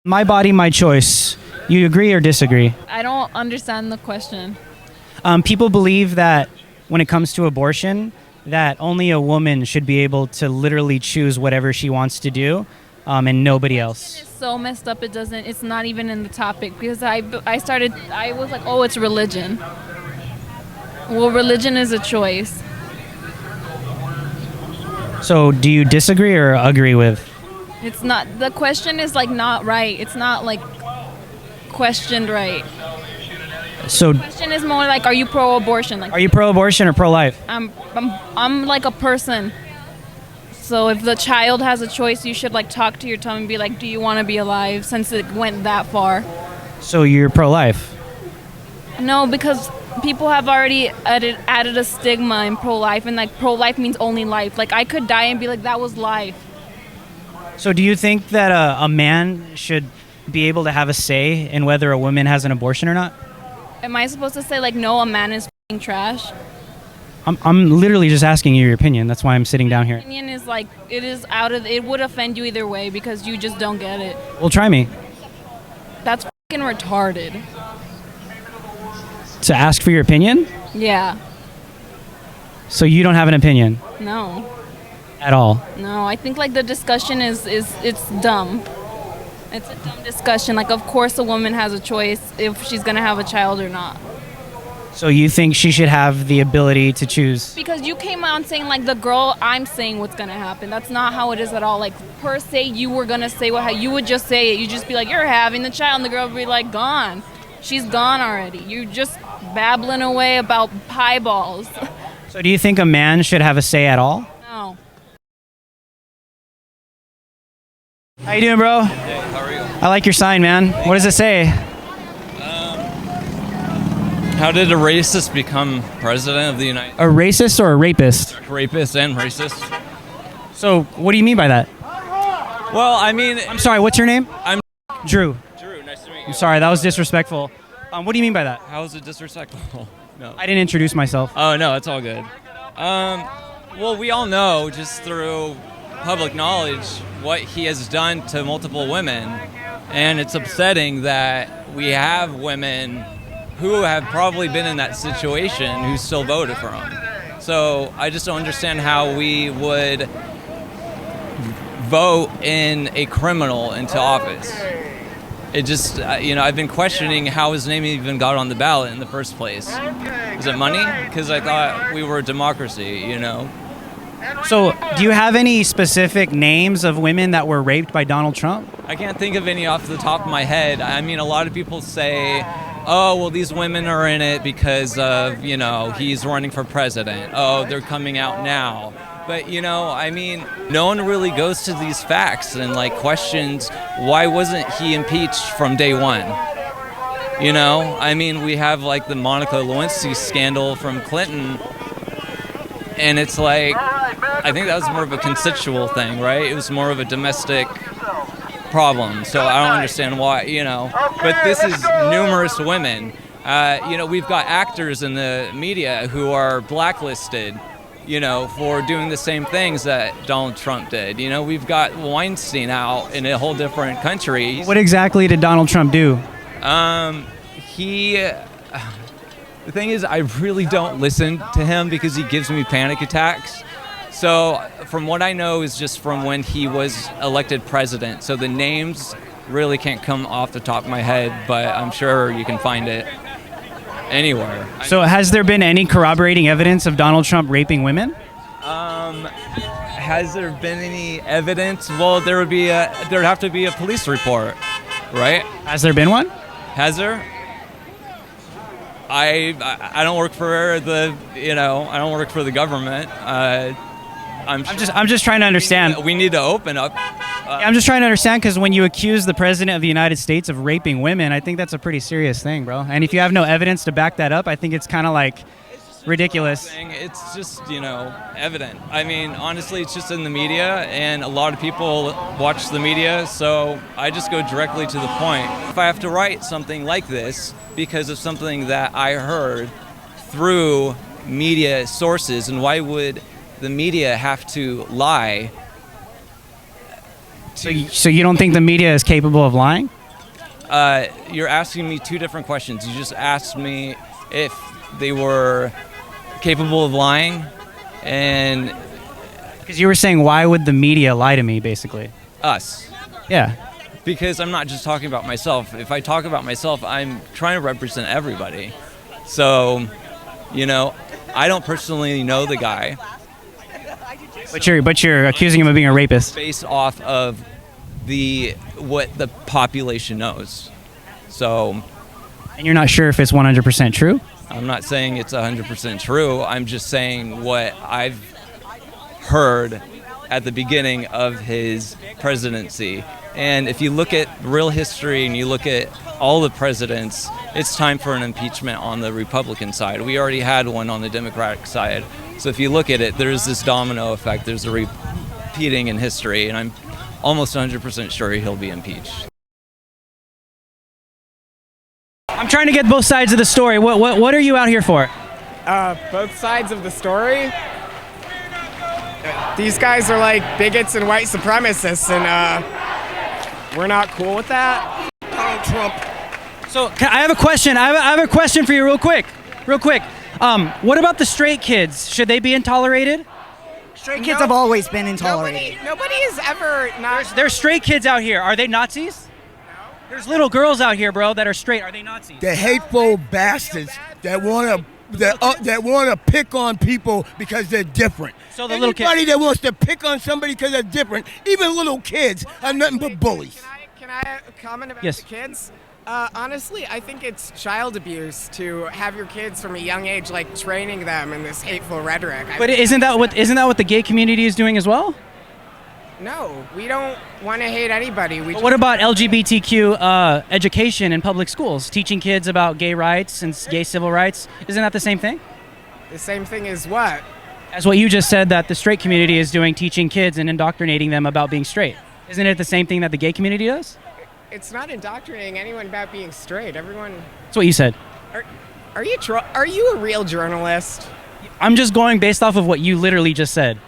My body, my choice. You agree or disagree? I don't understand the question. People believe that when it comes to abortion, that only a woman should be able to literally choose whatever she wants to do, and nobody else. It's so messed up. It's not even in the topic because I was like, oh, it's religion. Well, religion is a choice. So do you disagree or agree with? It's not, the question is like not right. It's not like questioned right. So The question is more like, are you pro-abortion? Like, are you pro-abortion or pro-life? I'm like a person. So if the child has a choice, you should like talk to your tongue and be like, do you want to be alive? Since it went that far. So you're pro-life? No, because people have already added a stigma in pro-life, and like pro-life means only life. Like I could die and be like, that was life. So do you think that a man should be able to have a say in whether a woman has an abortion or not? Am I supposed to say like, no, a man is f***ing trash? I'm literally just asking you your opinion. That's why I'm sitting down here. Opinion is like, it would offend you either way because you just don't get it. Well, try me. That's f***ing retarded. To ask for your opinion? Yeah. So you don't have an opinion No. at all? No, I think like the discussion it's dumb. It's a dumb discussion. Like, of course a woman has a choice if she's going to have a child or not. So you think she should have the ability to choose? Because you came out saying like, the girl, I'm saying what's going to happen. That's not how it is at all. Like, per se, you were going to say you would just say it. You'd just be like, you're having the child. And the girl would be like, gone. She's gone already. You're just babbling away about pie balls. So do you think a man should have a say at all? No. How you doing, bro? Hey, how are you? I like your sign, man. What does it say? How did a racist become president of the United A racist or a rapist? States? Rapist and racist? So what do you mean by that? Well, I mean, I'm sorry, what's your name? I'm Drew. Drew. Nice to meet you. I'm sorry, that was disrespectful. What do you mean by that? How is it disrespectful? No. I didn't introduce myself. Oh no, it's all good. Well, we all know just through public knowledge what he has done to multiple women, and it's upsetting that we have women who have probably been in that situation who still voted for him. So I just don't understand how we would vote in a criminal into office. It just, I've been questioning how his name even got on the ballot in the first place. Is it money? Because I thought we were a democracy, So do you have any specific names of women that were raped by Donald Trump? I can't think of any off the top of my head. I mean, a lot of people say, oh, well, these women are in it because of, he's running for president. Oh, they're coming out now. But, no one really goes to these facts and, questions why wasn't he impeached from day one? We have, the Monica Lewinsky scandal from Clinton, and it's I think that was more of a consensual thing, right? It was more of a domestic problem, so I don't understand why, But this is numerous women. We've got actors in the media who are blacklisted, for doing the same things that Donald Trump did. We've got Weinstein out in a whole different country. What exactly did Donald Trump do? The thing is, I really don't listen to him because he gives me panic attacks. So from what I know is just from when he was elected president. So the names really can't come off the top of my head, but I'm sure you can find it anywhere. So has there been any corroborating evidence of Donald Trump raping women? Has there been any evidence? Well, there'd have to be a police report, right? Has there been one? Has there? I don't work for the I don't work for the government. I'm just trying to understand. We need to open up. I'm just trying to understand because when you accuse the president of the United States of raping women, I think that's a pretty serious thing, bro. And if you have no evidence to back that up, I think it's kind of ridiculous. It's just evident. I mean, honestly, it's just in the media, and a lot of people watch the media, so I just go directly to the point. If I have to write something like this because of something that I heard through media sources, and why would the media have to lie? So you don't think the media is capable of lying? you're asking me two different questions. You just asked me if they were capable of lying, and Because you were saying, why would the media lie to me, basically? us. Yeah. Because I'm not just talking about myself. If I talk about myself, I'm trying to represent everybody. So, I don't personally know the guy. But you're accusing him of being a rapist. Based off of what the population knows. So, And you're not sure if it's 100% true? I'm not saying it's 100% true. I'm just saying what I've heard at the beginning of his presidency. And if you look at real history and you look at all the presidents, it's time for an impeachment on the Republican side. We already had one on the Democratic side. So if you look at it, there's this domino effect. There's a repeating in history, and I'm almost 100% sure he'll be impeached. I'm trying to get both sides of the story. What are you out here for? Both sides of the story. These guys are like bigots and white supremacists, and we're not cool with that. Donald Trump. So I have a question. I have a question for you, real quick. What about the straight kids? Should they be intolerated? Straight kids have always been intolerated. Nobody has ever not. There's straight kids out here. Are they Nazis? There's little girls out here, bro, that are straight. Are they Nazis? The hateful bastards that want to pick on people because they're different. So the little Anybody that wants to pick on somebody because they're different, even little kids, are nothing but bullies. Can I comment about Yes. the kids? Honestly, I think it's child abuse to have your kids from a young age, like training them in this hateful rhetoric. But isn't that what the gay community is doing as well? No, we don't want to hate anybody. But what about LGBTQ education in public schools, teaching kids about gay rights and gay civil rights? Isn't that the same thing? The same thing as what? As what you just said that the straight community is doing, teaching kids and indoctrinating them about being straight. Isn't it the same thing that the gay community does? It's not indoctrinating anyone about being straight. Everyone. That's what you said. Are you a real journalist? I'm just going based off of what you literally just said.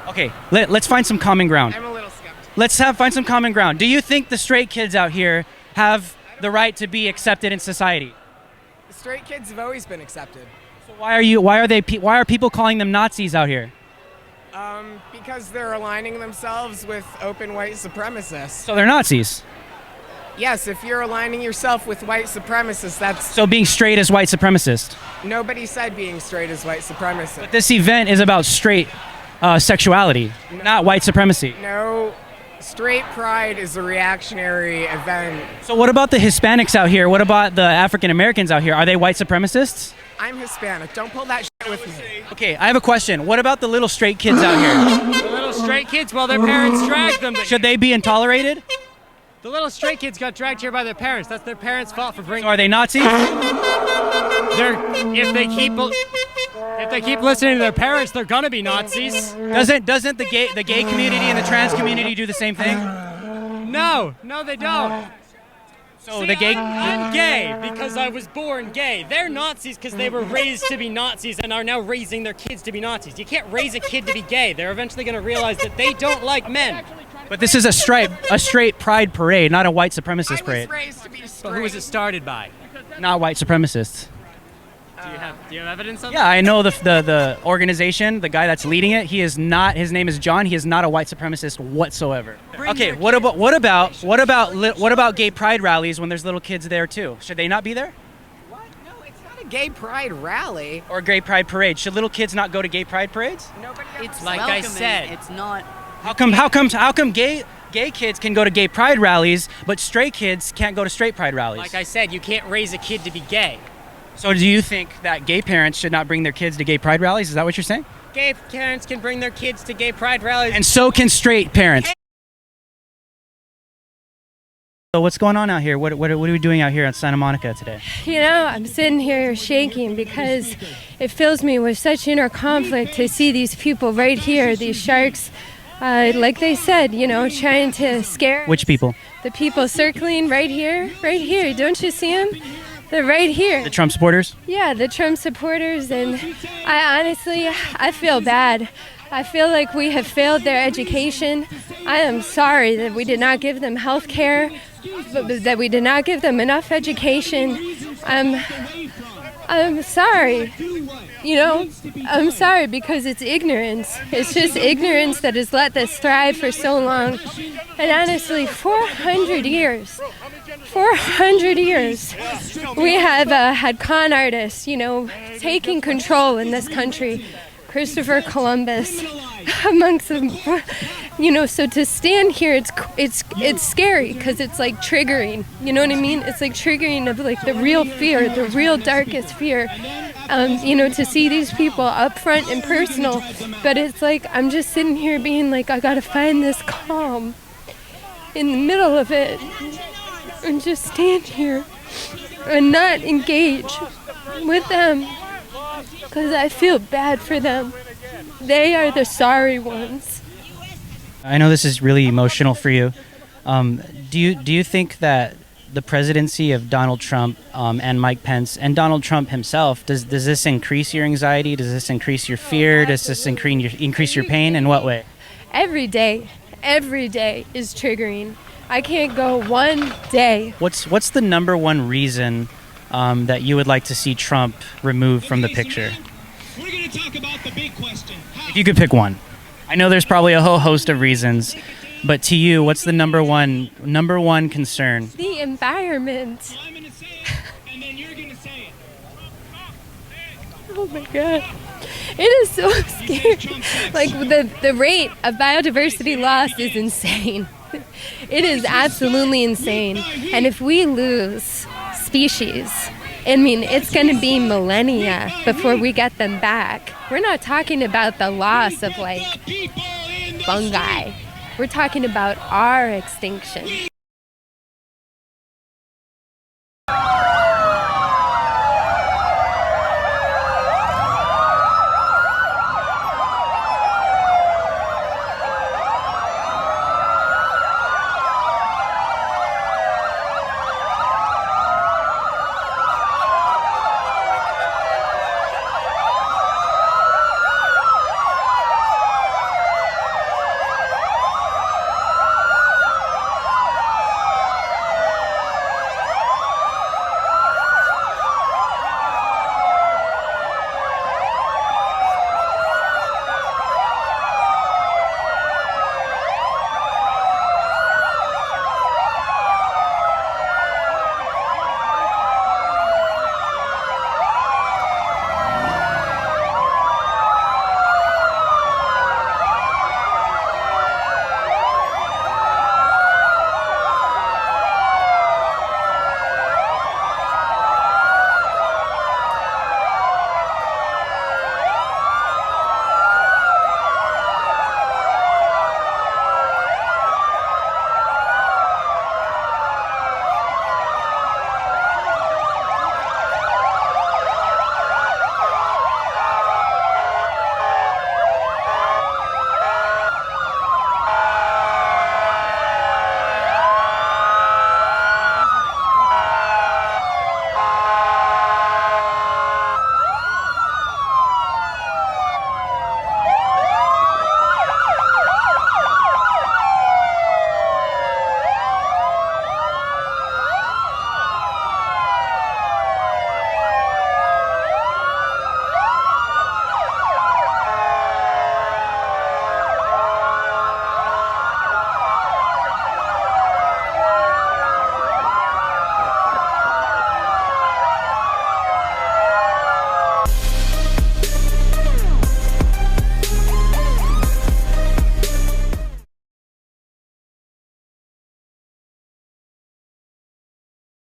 Okay, let's find some common ground. I'm a little skeptical. Let's find some common ground. Do you think the straight kids out here have the right to be accepted in society? Straight kids have always been accepted. So why are people calling them Nazis out here? Because they're aligning themselves with open white supremacists. So they're Nazis. Yes, if you're aligning yourself with white supremacists, that's. So being straight is white supremacist. Nobody said being straight is white supremacist. But this event is about straight sexuality, not white supremacy. No, straight pride is a reactionary event. So what about the Hispanics out here? What about the African Americans out here? Are they white supremacists? I'm Hispanic. Don't pull that shit with me. Okay, I have a question. What about the little straight kids out here? The little straight kids, well, their parents dragged them. Should they be intolerated? The little straight kids got dragged here by their parents. That's their parents' fault for bringing. So are they Nazis? If they keep listening to their parents, they're gonna be Nazis. Doesn't the gay community and the trans community do the same thing? No, they don't. So See, the gay. I'm gay because I was born gay. They're Nazis because they were raised to be Nazis and are now raising their kids to be Nazis. You can't raise a kid to be gay. They're eventually going to realize that they don't like men. But this is a straight pride parade, not a white supremacist I parade. was raised to be straight. But who was it started by? Not white supremacists. Do you have evidence of Yeah, I know the organization, the guy that's leading it. He is not. His name is John. He is not a white supremacist whatsoever. Okay, what about gay pride rallies when there's little kids there too? Should they not be there? What? No, it's not a gay pride rally. Or gay pride parade? Should little kids not go to gay pride parades? Nobody. It's Like I welcoming. said. It's not. How come gay kids can go to gay pride rallies, but straight kids can't go to straight pride rallies? Like I said, you can't raise a kid to be gay. So do you think that gay parents should not bring their kids to gay pride rallies? Is that what you're saying? Gay parents can bring their kids to gay pride rallies. And so can straight parents. So what's going on out here? What are we doing out here in Santa Monica today? You know, I'm sitting here shaking because it fills me with such inner conflict to see these people right here, these sharks, like they said, you know, trying to scare Which people? the people circling right here. Don't you see them? They're right here. The Trump supporters? Yeah, the Trump supporters, and I honestly feel bad. I feel like we have failed their education. I am sorry that we did not give them health care, that we did not give them enough education. I'm sorry. You know, I'm sorry because it's ignorance. It's just ignorance that has let this thrive for so long. And honestly, 400 years, we have had con artists, you know, taking control in this country. Christopher Columbus, amongst them, you know. So to stand here, it's scary because it's like triggering. You know what I mean? It's like triggering of like the real fear, the real darkest fear. You know, to see these people up front and personal. But it's like I'm just sitting here being like, I gotta find this calm in the middle of it, and just stand here and not engage with them. Because I feel bad for them. They are the sorry ones. I know this is really emotional for you. Do you think that the presidency of Donald Trump and Mike Pence and Donald Trump himself, does this increase your anxiety? Does this increase your fear? Does this increase your pain? In what way? Every day is triggering. I can't go one day. What's the number one reason that you would like to see Trump removed from the picture? We're going to talk about the big question. If you could pick one. I know there's probably a whole host of reasons, but to you, what's the number one concern? The environment. I'm going to say it, and then you're going to say it. Oh my God. It is so scary. Like the rate of biodiversity loss is insane. It is absolutely insane. And if we lose species, I mean, it's going to be millennia before we get them back. We're not talking about the loss of like fungi. We're talking about our extinction.